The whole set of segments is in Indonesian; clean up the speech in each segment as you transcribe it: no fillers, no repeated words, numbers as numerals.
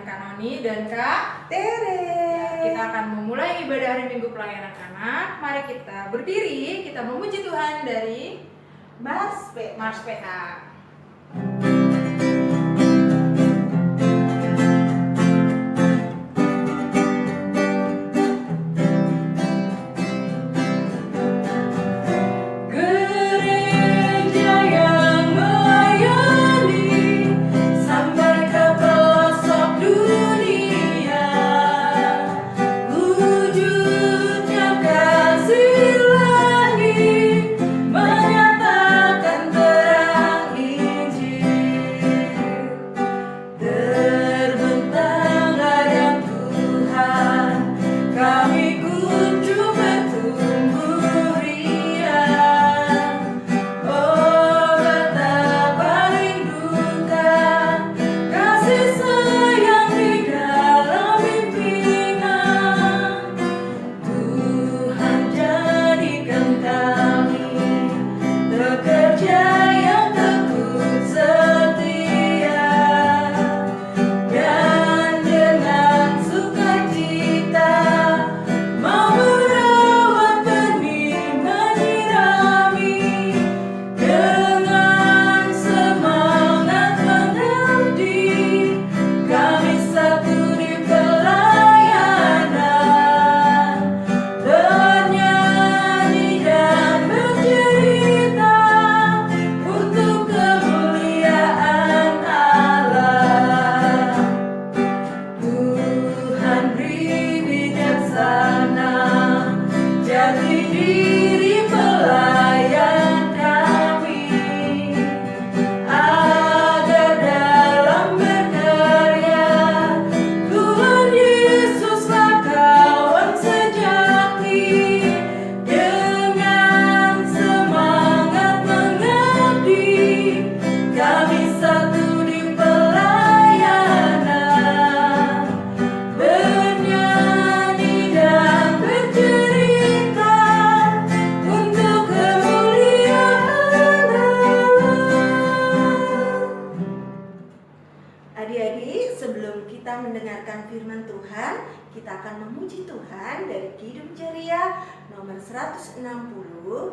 dengan Kak Noni dan Kak Tere. Kita akan memulai ibadah hari Minggu pelayanan anak. Mari kita berdiri, kita memuji Tuhan dari Mars PH. Adik-adik, sebelum kita mendengarkan firman Tuhan, kita akan memuji Tuhan dari Kidung Ceria nomor 160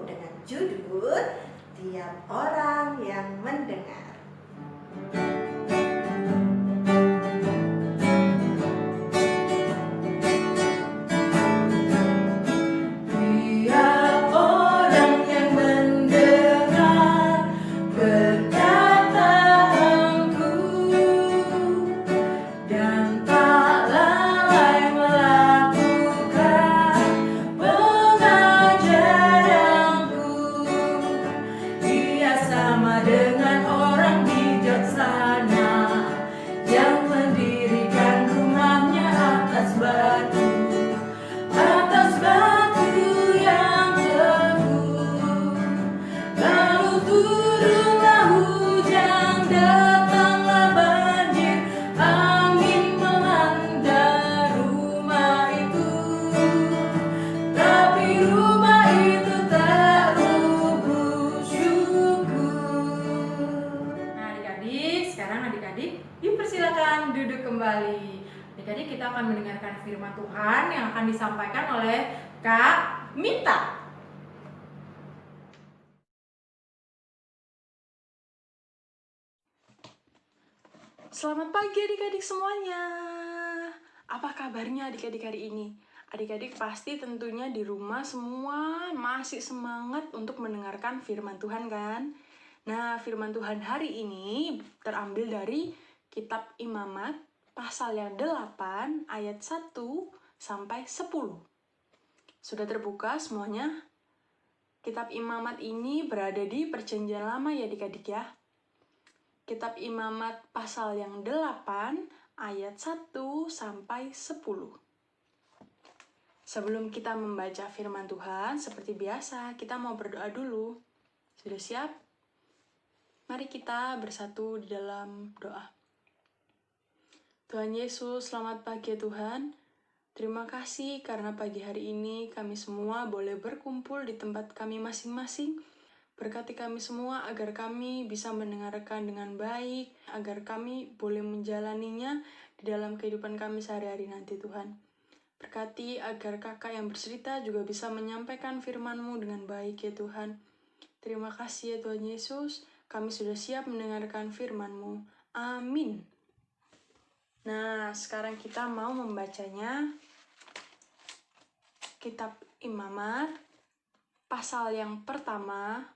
dengan judul Tiap Orang Yang Mendengar. Duduk kembali. Adik-adik, kita akan mendengarkan firman Tuhan yang akan disampaikan oleh Kak Mita. Selamat pagi adik-adik semuanya. Apa kabarnya adik-adik hari ini? Adik-adik pasti tentunya di rumah semua masih semangat untuk mendengarkan firman Tuhan kan? Nah, firman Tuhan hari ini terambil dari Kitab Imamat pasal yang 8 ayat 1 sampai 10. Sudah terbuka semuanya? Kitab Imamat ini berada di Perjanjian Lama ya adik-adik ya. Kitab Imamat pasal yang 8 ayat 1 sampai 10. Sebelum kita membaca firman Tuhan, seperti biasa, kita mau berdoa dulu. Sudah siap? Mari kita bersatu di dalam doa. Tuhan Yesus, selamat pagi ya Tuhan. Terima kasih karena pagi hari ini kami semua boleh berkumpul di tempat kami masing-masing. Berkati kami semua agar kami bisa mendengarkan dengan baik, agar kami boleh menjalaninya di dalam kehidupan kami sehari-hari nanti Tuhan. Berkati agar kakak yang bercerita juga bisa menyampaikan firman-Mu dengan baik ya Tuhan. Terima kasih ya Tuhan Yesus, kami sudah siap mendengarkan firman-Mu. Amin. Nah, sekarang kita mau membacanya. Kitab Imamat, pasal yang pertama.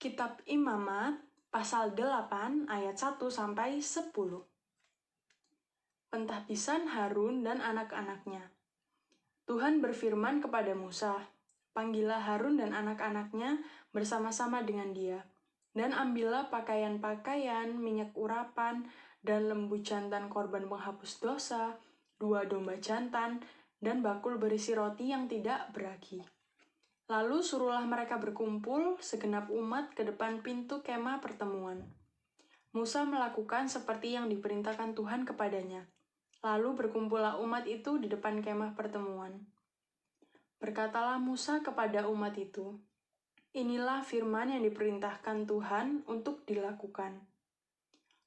Kitab Imamat, pasal 8, ayat 1 sampai 10. Pentahbisan Harun dan anak-anaknya. Tuhan berfirman kepada Musa, "Panggillah Harun dan anak-anaknya bersama-sama dengan dia, dan ambillah pakaian-pakaian, minyak urapan, dan lembu jantan korban penghapus dosa, 2 domba jantan, dan bakul berisi roti yang tidak beragi. Lalu suruhlah mereka berkumpul segenap umat ke depan pintu kemah pertemuan." Musa melakukan seperti yang diperintahkan Tuhan kepadanya. Lalu berkumpullah umat itu di depan kemah pertemuan. Berkatalah Musa kepada umat itu, "Inilah firman yang diperintahkan Tuhan untuk dilakukan."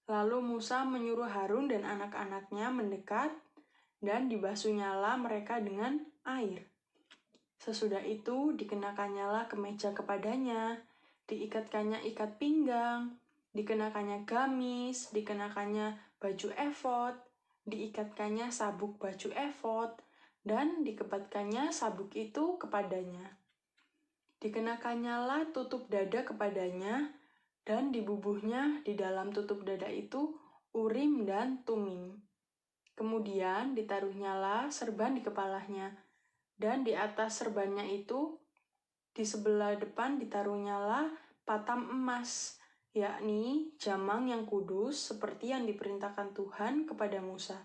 Lalu Musa menyuruh Harun dan anak-anaknya mendekat, dan dibasuhnyalah mereka dengan air. Sesudah itu dikenakannya kemeja kepadanya, diikatkannya ikat pinggang, dikenakannya gamis, dikenakannya baju efod, diikatkannya sabuk baju efod, dan dikebatkannya sabuk itu kepadanya. Dikenakannya tutup dada kepadanya, dan dibubuhnya di dalam tutup dada itu Urim dan Tumim. Kemudian ditaruhnyalah serban di kepalanya, dan di atas serbannya itu di sebelah depan ditaruhnyalah patam emas, yakni jamang yang kudus seperti yang diperintahkan Tuhan kepada Musa.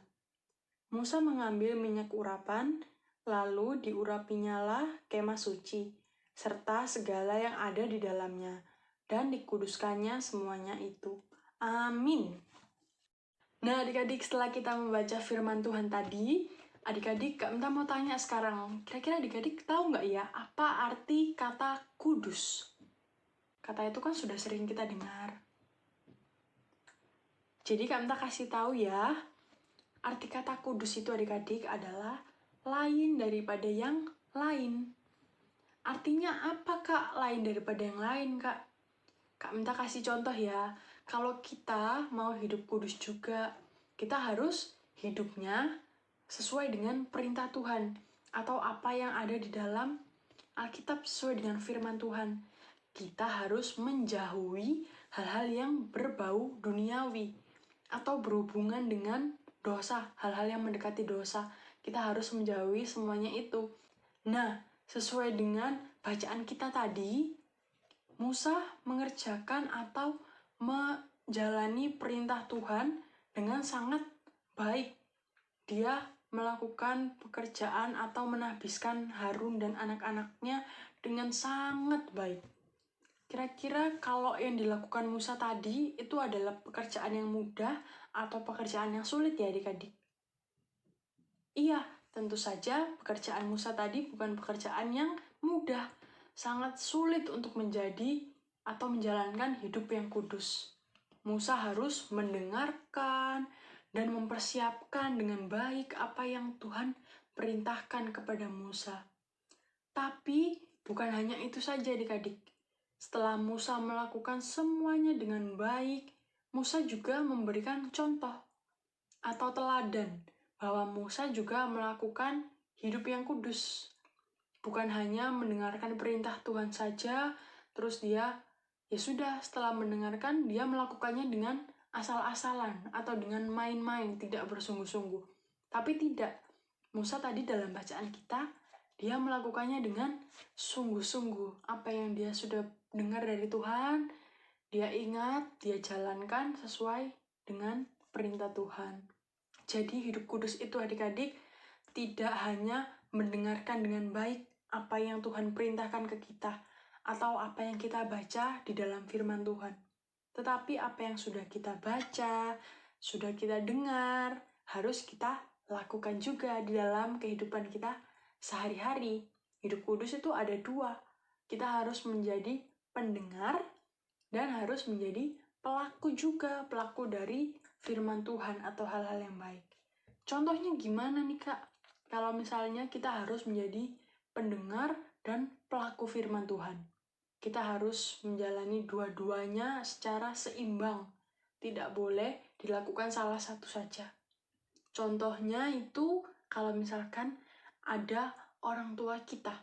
Musa mengambil minyak urapan, lalu diurapinyalah kemah suci, serta segala yang ada di dalamnya, dan dikuduskannya semuanya itu. Amin. Nah adik-adik, setelah kita membaca firman Tuhan tadi, adik-adik Kak Menta mau tanya sekarang, kira-kira adik-adik tahu nggak ya apa arti kata kudus? Kata itu kan sudah sering kita dengar. Jadi Kak Menta kasih tahu ya, arti kata kudus itu adik-adik adalah lain daripada yang lain. Artinya apa Kak lain daripada yang lain Kak? Kak Menta kasih contoh ya, kalau kita mau hidup kudus juga, kita harus hidupnya sesuai dengan perintah Tuhan, atau apa yang ada di dalam Alkitab sesuai dengan firman Tuhan. Kita harus menjauhi hal-hal yang berbau duniawi, atau berhubungan dengan dosa, hal-hal yang mendekati dosa. Kita harus menjauhi semuanya itu. Nah, sesuai dengan bacaan kita tadi, Musa mengerjakan atau menjalani perintah Tuhan dengan sangat baik. Dia melakukan pekerjaan atau menahbiskan Harun dan anak-anaknya dengan sangat baik. Kira-kira kalau yang dilakukan Musa tadi itu adalah pekerjaan yang mudah atau pekerjaan yang sulit ya adik-adik? Iya, tentu saja pekerjaan Musa tadi bukan pekerjaan yang mudah. Sangat sulit untuk menjadi atau menjalankan hidup yang kudus. Musa harus mendengarkan dan mempersiapkan dengan baik apa yang Tuhan perintahkan kepada Musa. Tapi bukan hanya itu saja adik-adik. Setelah Musa melakukan semuanya dengan baik, Musa juga memberikan contoh atau teladan bahwa Musa juga melakukan hidup yang kudus. Bukan hanya mendengarkan perintah Tuhan saja, terus dia ya sudah setelah mendengarkan dia melakukannya dengan asal-asalan atau dengan main-main, tidak bersungguh-sungguh. Tapi tidak. Musa tadi dalam bacaan kita, dia melakukannya dengan sungguh-sungguh. Apa yang dia sudah dengar dari Tuhan, dia ingat, dia jalankan sesuai dengan perintah Tuhan. Jadi hidup kudus itu adik-adik tidak hanya mendengarkan dengan baik apa yang Tuhan perintahkan ke kita atau apa yang kita baca di dalam firman Tuhan. Tetapi apa yang sudah kita baca, sudah kita dengar, harus kita lakukan juga di dalam kehidupan kita sehari-hari. Hidup kudus itu ada 2. kita harus menjadi pendengar dan harus menjadi pelaku juga, pelaku dari firman Tuhan atau hal-hal yang baik. Contohnya gimana nih Kak? Kalau misalnya kita harus menjadi pendengar dan pelaku firman Tuhan. Kita harus menjalani dua-duanya secara seimbang. Tidak boleh dilakukan salah satu saja. Contohnya itu kalau misalkan ada orang tua kita,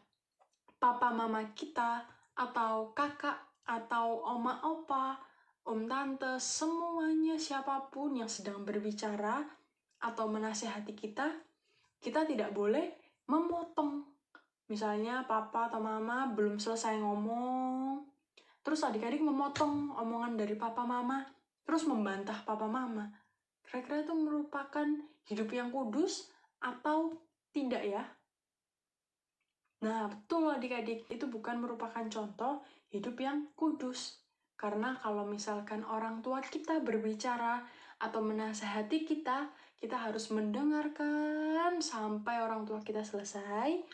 papa mama kita, atau kakak, atau oma opa, om tante, semuanya siapapun yang sedang berbicara atau menasehati kita tidak boleh memotong. Misalnya papa atau mama belum selesai ngomong, terus adik-adik memotong omongan dari papa mama, terus membantah papa mama. Kira-kira itu merupakan hidup yang kudus atau tidak ya? Nah, betul adik-adik, itu bukan merupakan contoh hidup yang kudus. Karena kalau misalkan orang tua kita berbicara atau menasehati kita harus mendengarkan sampai orang tua kita selesai,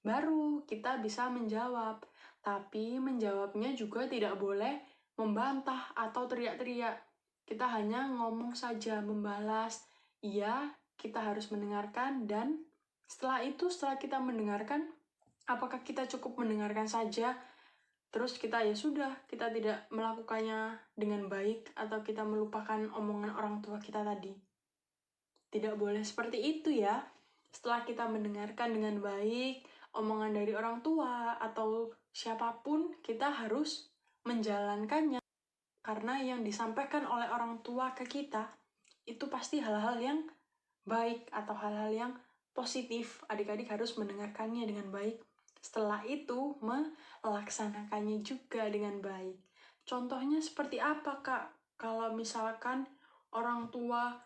baru kita bisa menjawab. Tapi menjawabnya juga tidak boleh membantah atau teriak-teriak. Kita hanya ngomong saja, membalas. Iya, kita harus mendengarkan dan setelah kita mendengarkan, apakah kita cukup mendengarkan saja, terus kita ya sudah, kita tidak melakukannya dengan baik, atau kita melupakan omongan orang tua kita tadi? Tidak boleh seperti itu ya. Setelah kita mendengarkan dengan baik omongan dari orang tua atau siapapun, kita harus menjalankannya. Karena yang disampaikan oleh orang tua ke kita, itu pasti hal-hal yang baik atau hal-hal yang positif. Adik-adik harus mendengarkannya dengan baik. Setelah itu, melaksanakannya juga dengan baik. Contohnya seperti apa, Kak? Kalau misalkan orang tua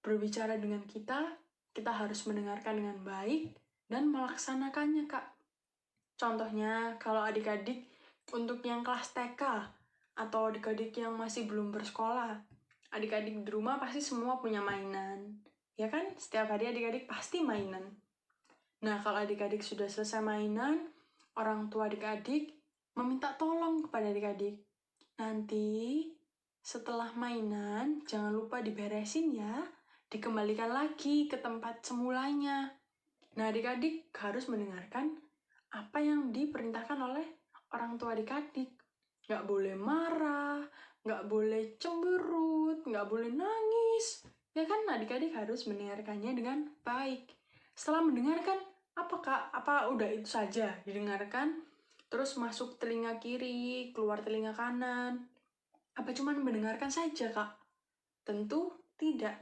berbicara dengan kita harus mendengarkan dengan baik dan melaksanakannya, Kak. Contohnya, kalau adik-adik untuk yang kelas TK atau adik-adik yang masih belum bersekolah, adik-adik di rumah pasti semua punya mainan. Ya kan? Setiap hari adik-adik pasti mainan. Nah, kalau adik-adik sudah selesai mainan, orang tua adik-adik meminta tolong kepada adik-adik. Nanti, setelah mainan, jangan lupa diberesin ya. Dikembalikan lagi ke tempat semulanya. Nah, adik-adik harus mendengarkan apa yang diperintahkan oleh orang tua adik-adik. Nggak boleh marah, nggak boleh cemberut, nggak boleh nangis. Ya kan, adik-adik harus mendengarkannya dengan baik. Setelah mendengarkan, apa udah itu saja didengarkan, terus masuk telinga kiri, keluar telinga kanan? Apa cuma mendengarkan saja, Kak? Tentu tidak.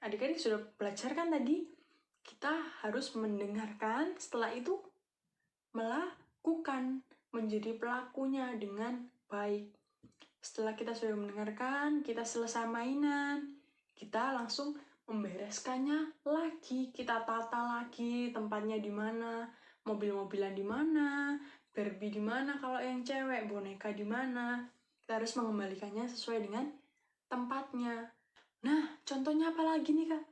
Adik-adik sudah belajar kan tadi? Kita harus mendengarkan, setelah itu melakukan, menjadi pelakunya dengan baik. Setelah kita sudah mendengarkan, kita selesai mainan, kita langsung membereskannya lagi, kita tata lagi tempatnya di mana, mobil-mobilan di mana, Barbie di mana kalau yang cewek, boneka di mana. Kita harus mengembalikannya sesuai dengan tempatnya. Nah, contohnya apa lagi nih, Kak?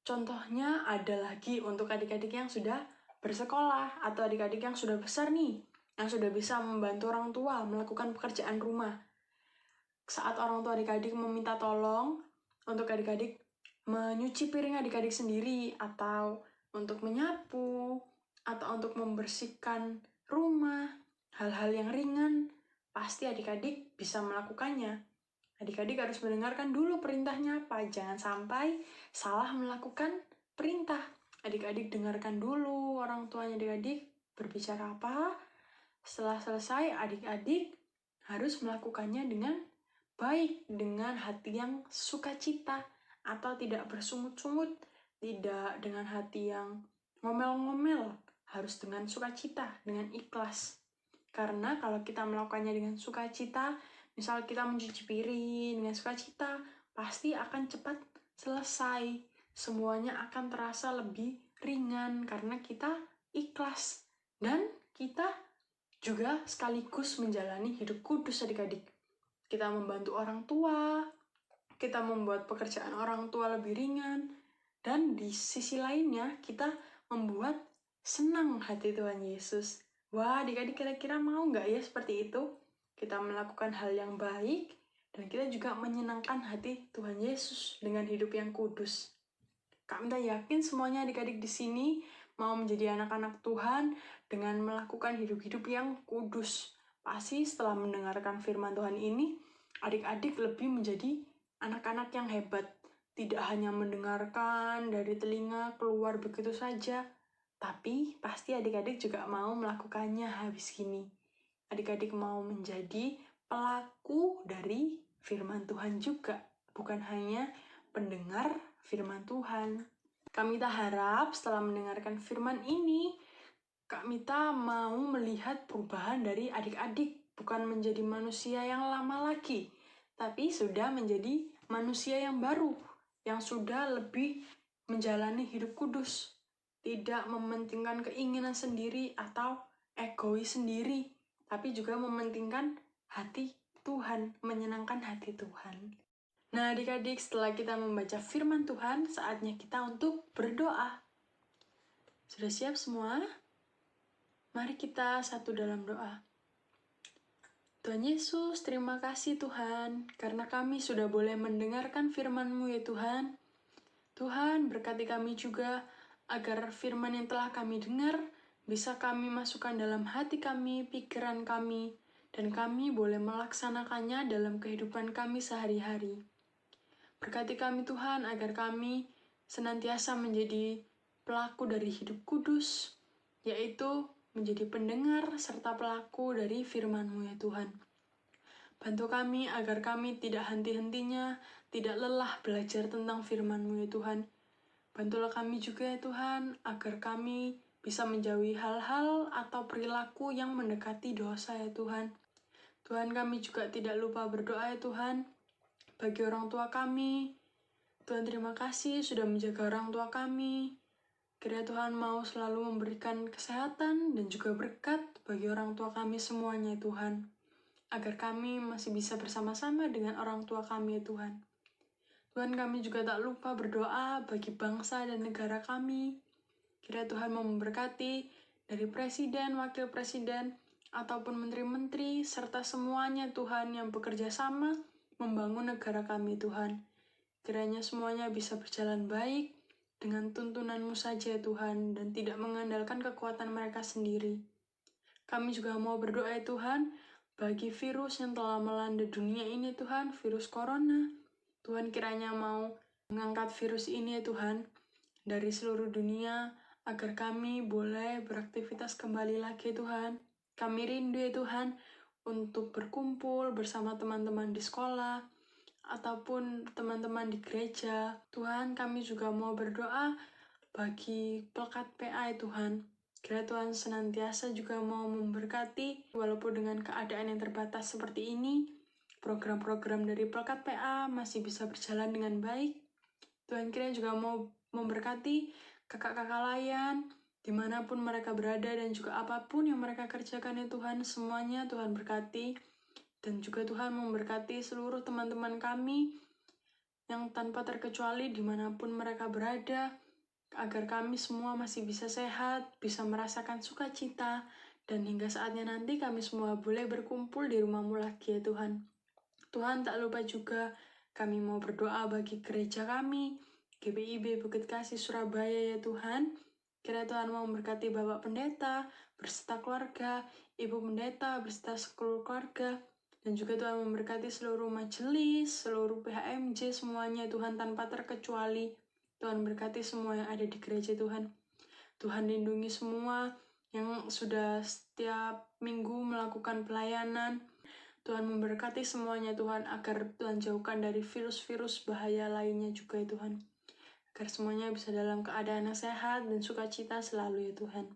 Contohnya ada lagi untuk adik-adik yang sudah bersekolah atau adik-adik yang sudah besar nih, yang sudah bisa membantu orang tua melakukan pekerjaan rumah. Saat orang tua adik-adik meminta tolong untuk adik-adik menyuci piring adik-adik sendiri, atau untuk menyapu, atau untuk membersihkan rumah, hal-hal yang ringan, pasti adik-adik bisa melakukannya. Adik-adik harus mendengarkan dulu perintahnya apa, jangan sampai salah melakukan perintah. Adik-adik dengarkan dulu orang tuanya adik-adik berbicara apa. Setelah selesai, adik-adik harus melakukannya dengan baik, dengan hati yang sukacita, atau tidak bersungut-sungut, tidak dengan hati yang ngomel-ngomel, harus dengan sukacita, dengan ikhlas. Karena kalau kita melakukannya dengan sukacita, misal kita mencuci piring dengan sukacita, pasti akan cepat selesai. Semuanya akan terasa lebih ringan karena kita ikhlas. Dan kita juga sekaligus menjalani hidup kudus adik-adik. Kita membantu orang tua, kita membuat pekerjaan orang tua lebih ringan, dan di sisi lainnya kita membuat senang hati Tuhan Yesus. Wah, adik-adik kira-kira mau nggak ya seperti itu? Kita melakukan hal yang baik, dan kita juga menyenangkan hati Tuhan Yesus dengan hidup yang kudus. Kak Minta yakin semuanya adik-adik di sini mau menjadi anak-anak Tuhan dengan melakukan hidup-hidup yang kudus. Pasti setelah mendengarkan firman Tuhan ini, adik-adik lebih menjadi anak-anak yang hebat. Tidak hanya mendengarkan dari telinga keluar begitu saja, tapi pasti adik-adik juga mau melakukannya habis gini. Adik-adik mau menjadi pelaku dari firman Tuhan juga, bukan hanya pendengar firman Tuhan. Kak Mita harap setelah mendengarkan firman ini, Kak Mita mau melihat perubahan dari adik-adik, bukan menjadi manusia yang lama lagi, tapi sudah menjadi manusia yang baru, yang sudah lebih menjalani hidup kudus, tidak mementingkan keinginan sendiri atau egois sendiri, tapi juga mementingkan hati Tuhan, menyenangkan hati Tuhan. Nah, adik-adik, setelah kita membaca firman Tuhan, saatnya kita untuk berdoa. Sudah siap semua? Mari kita satu dalam doa. Tuhan Yesus, terima kasih Tuhan, karena kami sudah boleh mendengarkan firman-Mu ya Tuhan. Tuhan, berkati kami juga, agar firman yang telah kami dengar, bisa kami masukkan dalam hati kami, pikiran kami, dan kami boleh melaksanakannya dalam kehidupan kami sehari-hari. Berkati kami Tuhan agar kami senantiasa menjadi pelaku dari hidup kudus, yaitu menjadi pendengar serta pelaku dari firman-Mu ya Tuhan. Bantu kami agar kami tidak henti-hentinya, tidak lelah belajar tentang firman-Mu ya Tuhan. Bantulah kami juga ya Tuhan, agar kami bisa menjauhi hal-hal atau perilaku yang mendekati dosa ya Tuhan. Tuhan, kami juga tidak lupa berdoa ya Tuhan, bagi orang tua kami. Tuhan, terima kasih sudah menjaga orang tua kami. Kiranya Tuhan mau selalu memberikan kesehatan dan juga berkat bagi orang tua kami semuanya Tuhan, agar kami masih bisa bersama-sama dengan orang tua kami ya Tuhan. Tuhan, kami juga tak lupa berdoa bagi bangsa dan negara kami. Kiranya Tuhan mau memberkati dari presiden, wakil presiden, ataupun menteri-menteri, serta semuanya Tuhan yang bekerja sama membangun negara kami Tuhan. Kiranya semuanya bisa berjalan baik dengan tuntunan-Mu saja Tuhan, dan tidak mengandalkan kekuatan mereka sendiri. Kami juga mau berdoa ya Tuhan, bagi virus yang telah melanda dunia ini Tuhan, virus corona. Tuhan, kiranya mau mengangkat virus ini ya Tuhan, dari seluruh dunia, agar kami boleh beraktivitas kembali lagi Tuhan. Kami rindu ya Tuhan, untuk berkumpul bersama teman-teman di sekolah, ataupun teman-teman di gereja. Tuhan, kami juga mau berdoa bagi Pelkat PA ya Tuhan. Kiranya Tuhan senantiasa juga mau memberkati, walaupun dengan keadaan yang terbatas seperti ini, program-program dari Pelkat PA masih bisa berjalan dengan baik. Tuhan, kiranya juga mau memberkati kakak-kakak layan, dimanapun mereka berada, dan juga apapun yang mereka kerjakan ya Tuhan, semuanya Tuhan berkati. Dan juga Tuhan memberkati seluruh teman-teman kami yang tanpa terkecuali dimanapun mereka berada, agar kami semua masih bisa sehat, bisa merasakan sukacita, dan hingga saatnya nanti kami semua boleh berkumpul di rumah-Mu lagi ya Tuhan. Tuhan, tak lupa juga kami mau berdoa bagi gereja kami, GBIB Bukit Kasih Surabaya ya Tuhan. Kiranya Tuhan mau memberkati Bapak Pendeta berserta keluarga, Ibu Pendeta berserta seluruh keluarga, dan juga Tuhan memberkati seluruh majelis, seluruh PHMJ semuanya Tuhan tanpa terkecuali. Tuhan berkati semua yang ada di gereja Tuhan. Tuhan lindungi semua yang sudah setiap minggu melakukan pelayanan. Tuhan memberkati semuanya Tuhan, agar Tuhan jauhkan dari virus-virus bahaya lainnya juga ya Tuhan. Agar semuanya bisa dalam keadaan yang sehat dan sukacita selalu ya Tuhan.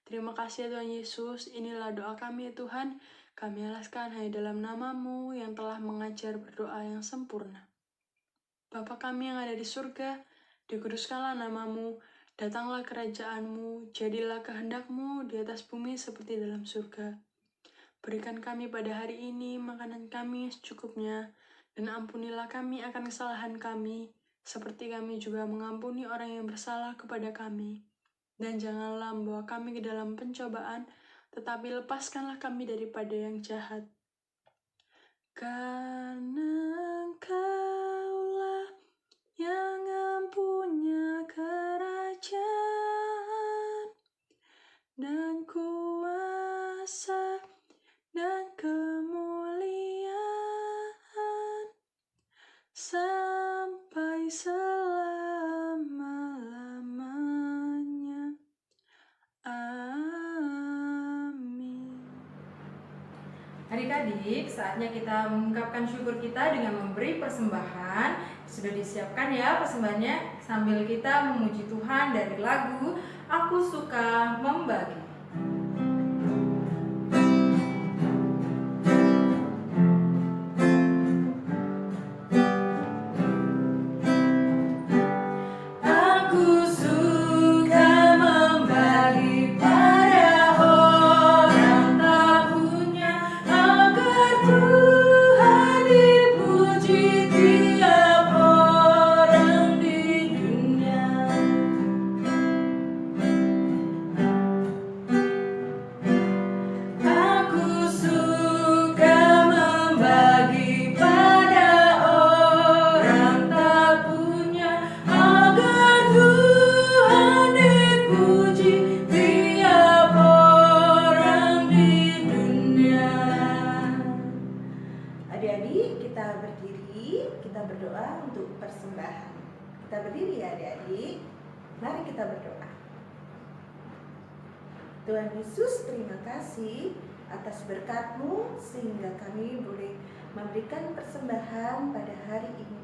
Terima kasih ya Tuhan Yesus, inilah doa kami ya Tuhan. Kami alaskan hanya dalam nama-Mu yang telah mengajar berdoa yang sempurna. Bapa kami yang ada di surga, dikuduskanlah nama-Mu, datanglah kerajaan-Mu, jadilah kehendak-Mu di atas bumi seperti dalam surga. Berikan kami pada hari ini makanan kami secukupnya, dan ampunilah kami akan kesalahan kami, seperti kami juga mengampuni orang yang bersalah kepada kami. Dan janganlah membawa kami ke dalam pencobaan, tetapi lepaskanlah kami daripada yang jahat. Karena Engkaulah yang empunya kerajaan dan kuasa dan kemuliaan sampai selama-lamanya. Amin. Adik-adik, saatnya kita mengungkapkan syukur kita dengan memberi persembahan. Sudah disiapkan ya persembahannya sambil kita memuji Tuhan dari lagu Aku Suka Membagi. Aku suka membagi pada orang tak punya, agar Tuhan dipuji tiap orang di dunia. Aku suka membagi pada orang tak punya, agar Tuhan dipuji tiap orang di dunia. Adik-adik, kita berdiri, kita berdoa untuk persembahan. Kita berdiri ya adik-adik. Mari kita berdoa. Tuhan Yesus, terima kasih atas berkat-Mu sehingga kami boleh memberikan persembahan pada hari ini.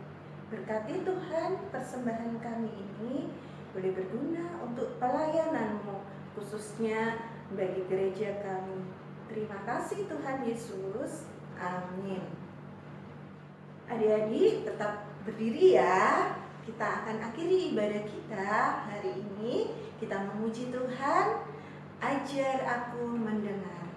Berkati Tuhan, persembahan kami ini boleh berguna untuk pelayanan-Mu, khususnya bagi gereja kami. Terima kasih Tuhan Yesus. Amin. Adik-adik tetap berdiri ya. Kita akan akhiri ibadah kita hari ini. Kita memuji Tuhan. Ajar aku mendengar.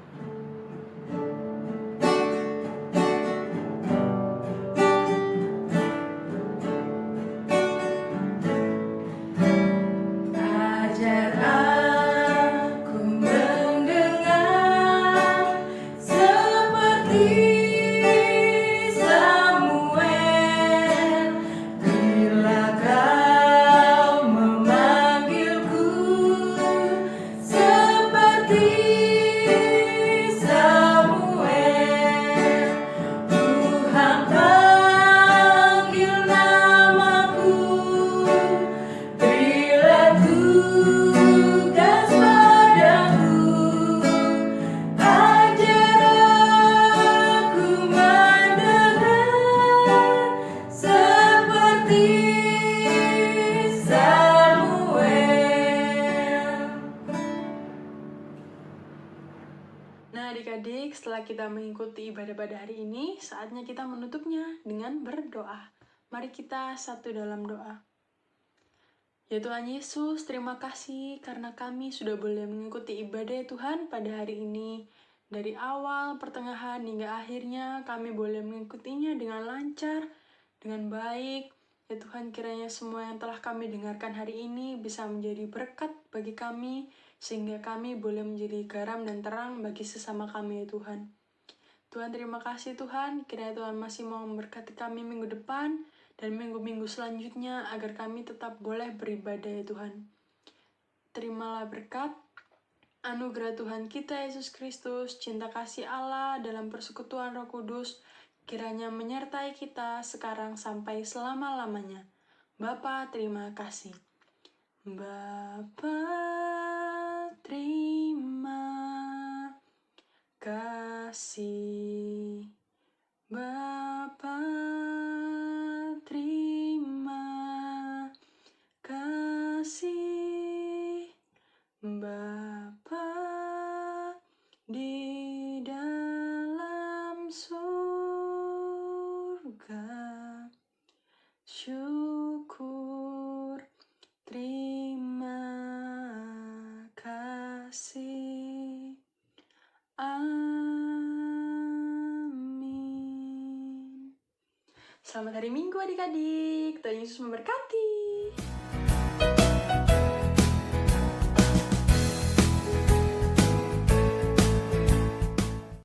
Ajar aku mendengar seperti Samuel, bila kau memanggilku seperti Samuel. Tuhan panggil namaku, berilah tugas padaku. Ajar aku mendengar seperti Samuel. Nah adik-adik, setelah kita mengikuti ibadah pada hari ini, saatnya kita menutupnya dengan berdoa. Mari kita satu dalam doa. Ya Tuhan Yesus, terima kasih karena kami sudah boleh mengikuti ibadah ya Tuhan pada hari ini. Dari awal, pertengahan, hingga akhirnya kami boleh mengikutinya dengan lancar, dengan baik. Ya Tuhan, kiranya semua yang telah kami dengarkan hari ini bisa menjadi berkat bagi kami, sehingga kami boleh menjadi garam dan terang bagi sesama kami ya Tuhan. Tuhan, terima kasih Tuhan, kiranya Tuhan masih mau memberkati kami minggu depan, dan minggu-minggu selanjutnya agar kami tetap boleh beribadah ya Tuhan. Terimalah berkat, anugerah Tuhan kita Yesus Kristus, cinta kasih Allah dalam persekutuan Roh Kudus, kiranya menyertai kita sekarang sampai selama-lamanya. Bapa, terima kasih. Bapa, terima kasih. Bapa, terima kasih. Bapa di dalam surga, syukur, terima kasih. Amin. Selamat hari Minggu adik-adik. Tuhan Yesus memberkati.